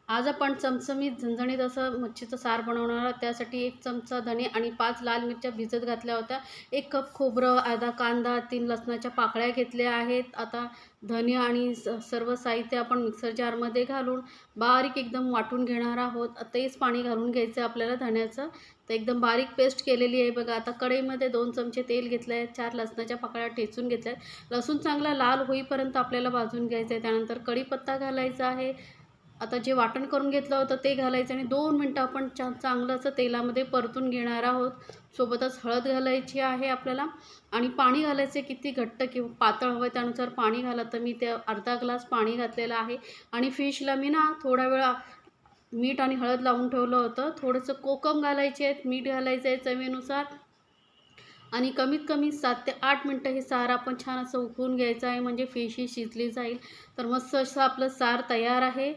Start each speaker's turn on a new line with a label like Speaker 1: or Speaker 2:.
Speaker 1: आज आपण चमचमीत झणझणीत असं मच्छीचं सार बनवणार आहोत. त्यासाठी 1 चमचा धणे आणि 5 लाल मिरच्या भिजत घातल्या होत्या. 1 कप खोबरं, अर्धा कांदा, 3 लसणाच्या पाकळ्या घेतल्या आहेत. आता धणे आणि सर्व साहित्य आपण मिक्सर जारमध्ये घालून बारीक एकदम वाटून घेणार आहोत. तेच पाणी घालून घ्यायचं आहे आपल्याला धण्याचं. तर एकदम बारीक पेस्ट केलेली आहे बघा. आता कढईमध्ये 2 चमचे तेल घेतलं आहे. 4 लसणाच्या पाकळ्या ठेचून घेतल्या आहेत. लसूण चांगला लाल होईपर्यंत आपल्याला भाजून घ्यायचं आहे. त्यानंतर कढीपत्ता घालायचा आहे. आता जे वाटण करून घेतलं होतं ते घालायचं आणि 2 मिनटं आपण चांगलं असं तेलामध्ये परतून घेणार आहोत. सोबतच हळद घालायची आहे आपल्याला आणि पाणी घालायचे. किती घट्ट किंवा पातळ हवं त्यानुसार पाणी घाला. तर मी ते अर्धा ग्लास पाणी घातलेलं आहे आणि फिशला मी ना थोडा वेळ मीठ आणि हळद लावून ठेवलं होतं. थोडंसं कोकम घालायचे आहेत, मीठ घालायचं आहे चवीनुसार आणि कमीत कमी 7 ते 8 मिनटं हे सार आपण छान असं उकळून घ्यायचं आहे, म्हणजे फिश ही शिजली जाईल. तर मस्त असं आपलं सार तयार आहे.